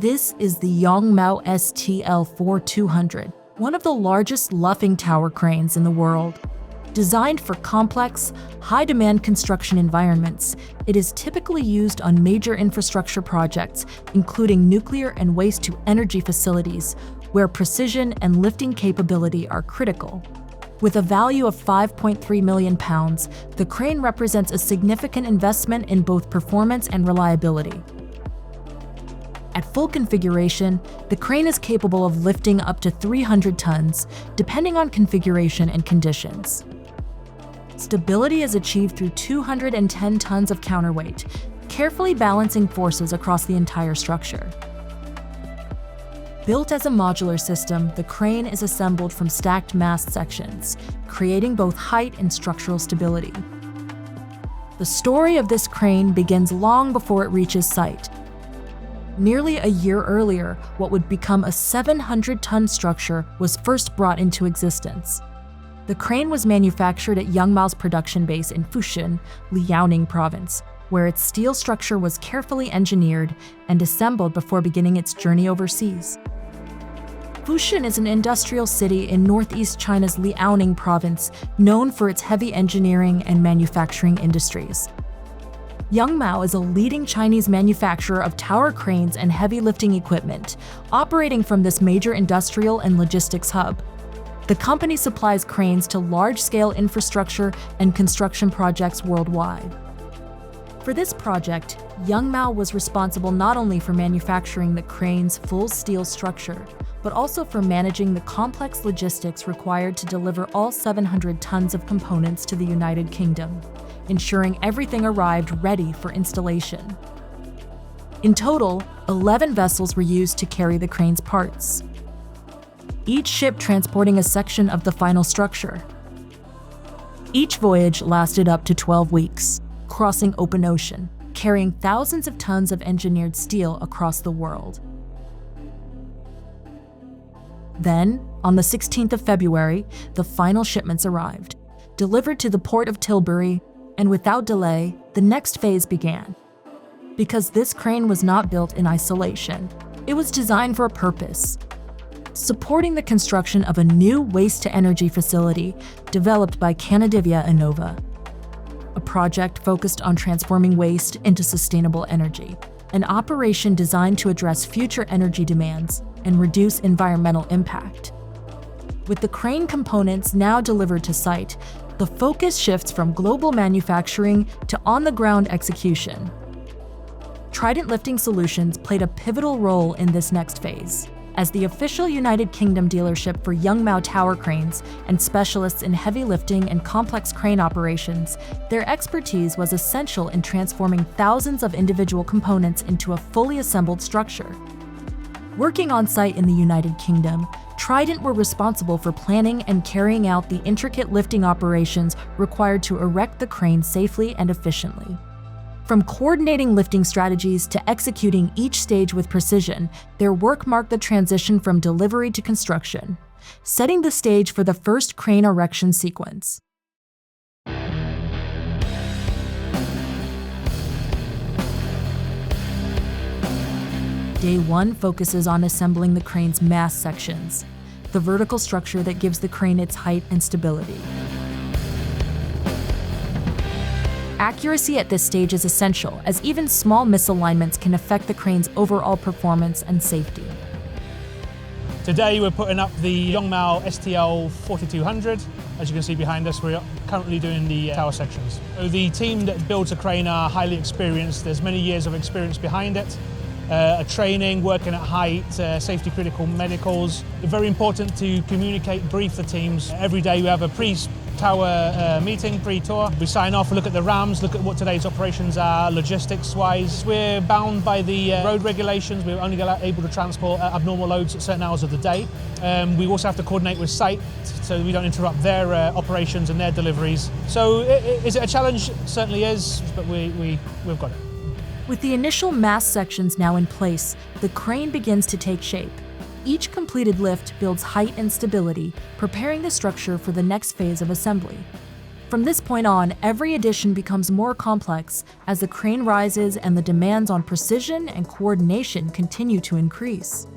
This is the Yongmao STL 4200, one of the largest luffing tower cranes in the world. Designed for complex, high-demand construction environments, it is typically used on major infrastructure projects, including nuclear and waste-to-energy facilities, where precision and lifting capability are critical. With a value of £5.3 million, the crane represents a significant investment in both performance and reliability. At full configuration, the crane is capable of lifting up to 300 tons, depending on configuration and conditions. Stability is achieved through 210 tons of counterweight, carefully balancing forces across the entire structure. Built as a modular system, the crane is assembled from stacked mast sections, creating both height and structural stability. The story of this crane begins long before it reaches site. Nearly a year earlier, what would become a 700-ton structure was first brought into existence. The crane was manufactured at Yongmao's production base in Fushun, Liaoning Province, where its steel structure was carefully engineered and assembled before beginning its journey overseas. Fushun is an industrial city in northeast China's Liaoning Province, known for its heavy engineering and manufacturing industries. Yongmao is a leading Chinese manufacturer of tower cranes and heavy lifting equipment, operating from this major industrial and logistics hub. The company supplies cranes to large-scale infrastructure and construction projects worldwide. For this project, Yongmao was responsible not only for manufacturing the crane's full steel structure, but also for managing the complex logistics required to deliver all 700 tons of components to the United Kingdom, ensuring everything arrived ready for installation. In total, 11 vessels were used to carry the crane's parts, each ship transporting a section of the final structure. Each voyage lasted up to 12 weeks, crossing open ocean, carrying thousands of tons of engineered steel across the world. Then, on the 16th of February, the final shipments arrived, delivered to the port of Tilbury, and without delay, the next phase began. Because this crane was not built in isolation, it was designed for a purpose, supporting the construction of a new waste-to-energy facility developed by Canadivia Innova, a project focused on transforming waste into sustainable energy, an operation designed to address future energy demands and reduce environmental impact. With the crane components now delivered to site, the focus shifts from global manufacturing to on-the-ground execution. Trident Lifting Solutions played a pivotal role in this next phase. As the official United Kingdom dealership for Yongmao tower cranes and specialists in heavy lifting and complex crane operations, their expertise was essential in transforming thousands of individual components into a fully assembled structure. Working on site in the United Kingdom, Trident were responsible for planning and carrying out the intricate lifting operations required to erect the crane safely and efficiently. From coordinating lifting strategies to executing each stage with precision, their work marked the transition from delivery to construction, setting the stage for the first crane erection sequence. Day 1 focuses on assembling the crane's mast sections, the vertical structure that gives the crane its height and stability. Accuracy at this stage is essential, as even small misalignments can affect the crane's overall performance and safety. Today we're putting up the Yongmao STL 4200. As you can see behind us, we're currently doing the tower sections. So the team that builds a crane are highly experienced. There's many years of experience behind it. Training, working at height, safety critical medicals. It's very important to communicate, brief the teams. Every day we have a pre-tower meeting, pre-tour. We sign off, look at the RAMs, look at what today's operations are, logistics-wise. We're bound by the road regulations. We're only able to transport abnormal loads at certain hours of the day. We also have to coordinate with site so we don't interrupt their operations and their deliveries. So is it a challenge? It certainly is, but we've got it. With the initial mast sections now in place, the crane begins to take shape. Each completed lift builds height and stability, preparing the structure for the next phase of assembly. From this point on, every addition becomes more complex as the crane rises and the demands on precision and coordination continue to increase.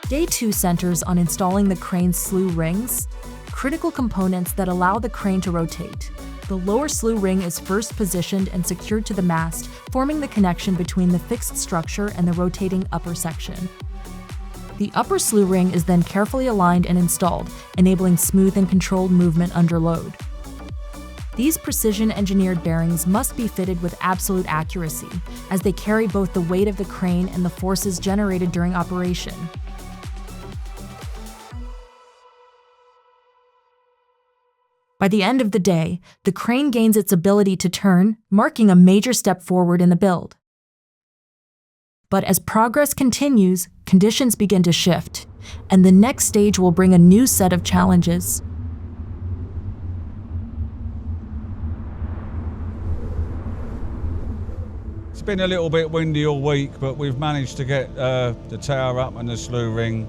Day 2 centers on installing the crane's slew rings, critical components that allow the crane to rotate. The lower slew ring is first positioned and secured to the mast, forming the connection between the fixed structure and the rotating upper section. The upper slew ring is then carefully aligned and installed, enabling smooth and controlled movement under load. These precision-engineered bearings must be fitted with absolute accuracy, as they carry both the weight of the crane and the forces generated during operation. By the end of the day, the crane gains its ability to turn, marking a major step forward in the build. But as progress continues, conditions begin to shift, and the next stage will bring a new set of challenges. It's been a little bit windy all week, but we've managed to get the tower up and the slew ring.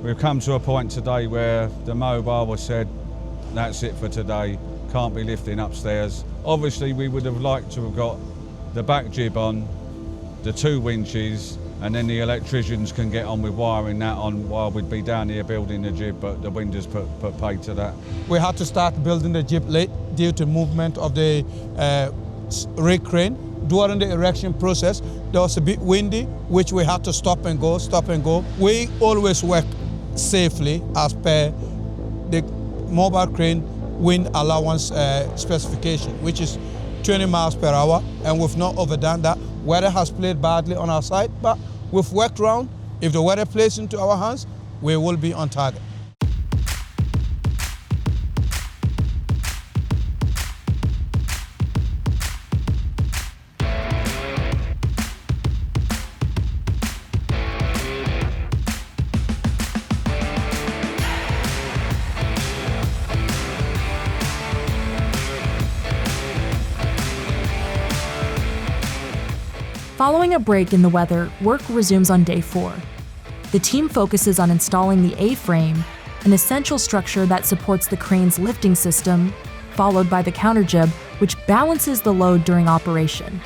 We've come to a point today where the mobile was said, that's it for today, can't be lifting upstairs. Obviously we would have liked to have got the back jib on, the 2 winches, and then the electricians can get on with wiring that on while we'd be down here building the jib, but the wind has put paid to that. We had to start building the jib late due to movement of the rig crane. During the erection process, there was a bit windy, which we had to stop and go. We always work safely as per the mobile crane wind allowance specification, which is 20 miles per hour, and we've not overdone that. Weather has played badly on our side, but we've worked around. If the weather plays into our hands, we will be on target. Following a break in the weather, work resumes on day 4. The team focuses on installing the A-frame, an essential structure that supports the crane's lifting system, followed by the counterjib, which balances the load during operation.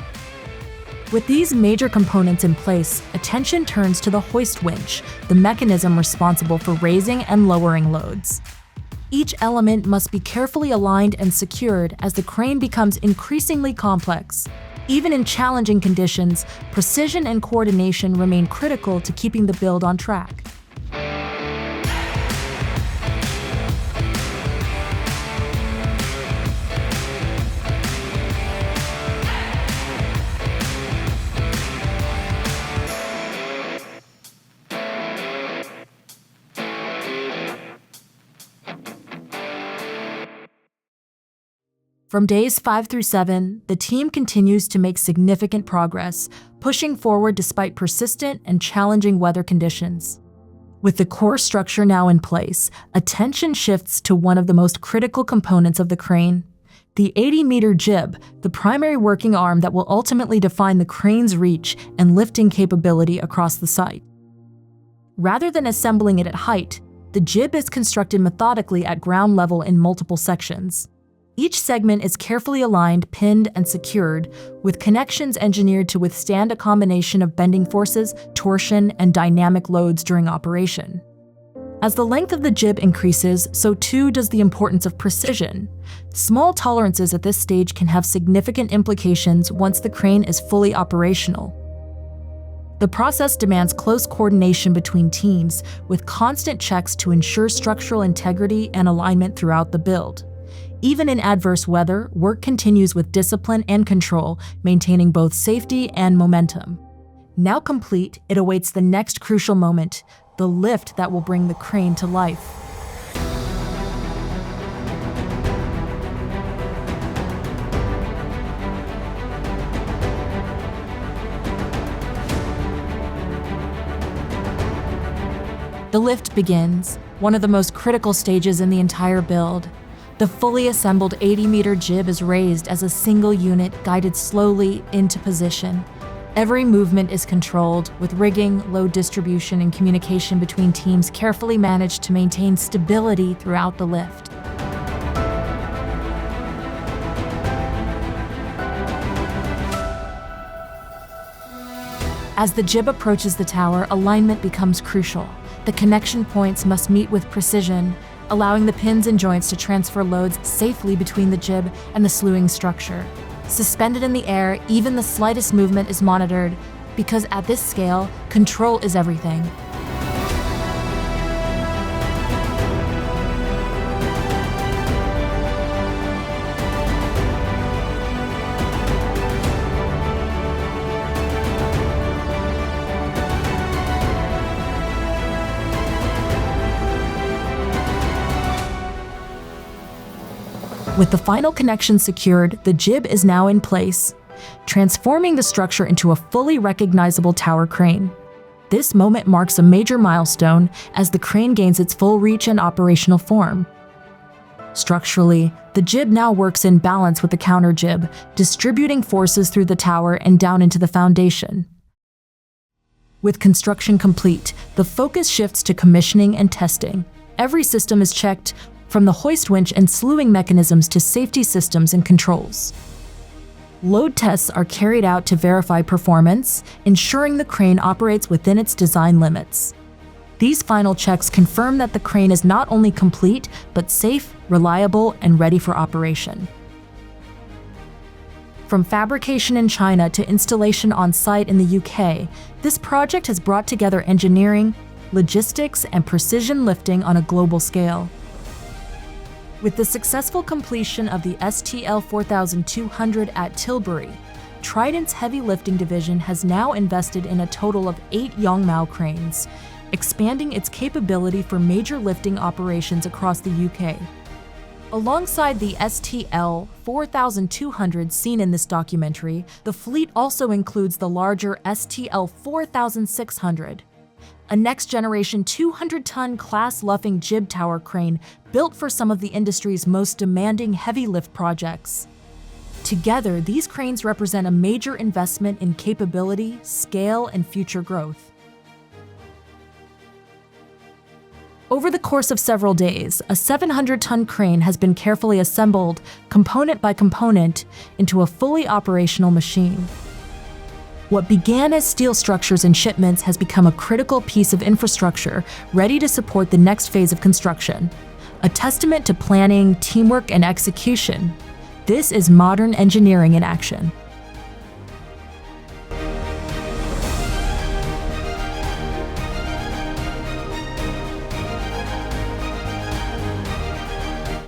With these major components in place, attention turns to the hoist winch, the mechanism responsible for raising and lowering loads. Each element must be carefully aligned and secured as the crane becomes increasingly complex. Even in challenging conditions, precision and coordination remain critical to keeping the build on track. From days 5 through 7, the team continues to make significant progress, pushing forward despite persistent and challenging weather conditions. With the core structure now in place, attention shifts to one of the most critical components of the crane, the 80-meter jib, the primary working arm that will ultimately define the crane's reach and lifting capability across the site. Rather than assembling it at height, the jib is constructed methodically at ground level in multiple sections. Each segment is carefully aligned, pinned, and secured, with connections engineered to withstand a combination of bending forces, torsion, and dynamic loads during operation. As the length of the jib increases, so too does the importance of precision. Small tolerances at this stage can have significant implications once the crane is fully operational. The process demands close coordination between teams, with constant checks to ensure structural integrity and alignment throughout the build. Even in adverse weather, work continues with discipline and control, maintaining both safety and momentum. Now complete, it awaits the next crucial moment, the lift that will bring the crane to life. The lift begins, one of the most critical stages in the entire build. The fully assembled 80-meter jib is raised as a single unit, guided slowly into position. Every movement is controlled, with rigging, load distribution, and communication between teams carefully managed to maintain stability throughout the lift. As the jib approaches the tower, alignment becomes crucial. The connection points must meet with precision, allowing the pins and joints to transfer loads safely between the jib and the slewing structure. Suspended in the air, even the slightest movement is monitored, because at this scale, control is everything. With the final connection secured, the jib is now in place, transforming the structure into a fully recognizable tower crane. This moment marks a major milestone as the crane gains its full reach and operational form. Structurally, the jib now works in balance with the counter jib, distributing forces through the tower and down into the foundation. With construction complete, the focus shifts to commissioning and testing. Every system is checked, from the hoist winch and slewing mechanisms to safety systems and controls. Load tests are carried out to verify performance, ensuring the crane operates within its design limits. These final checks confirm that the crane is not only complete, but safe, reliable, and ready for operation. From fabrication in China to installation on site in the UK, this project has brought together engineering, logistics, and precision lifting on a global scale. With the successful completion of the STL 4200 at Tilbury, Trident's heavy lifting division has now invested in a total of 8 Yongmao cranes, expanding its capability for major lifting operations across the UK. Alongside the STL 4200 seen in this documentary, the fleet also includes the larger STL 4600. A next-generation 200-ton class luffing jib tower crane built for some of the industry's most demanding heavy lift projects. Together, these cranes represent a major investment in capability, scale, and future growth. Over the course of several days, a 700-ton crane has been carefully assembled, component by component, into a fully operational machine. What began as steel structures and shipments has become a critical piece of infrastructure ready to support the next phase of construction. A testament to planning, teamwork, and execution. This is modern engineering in action.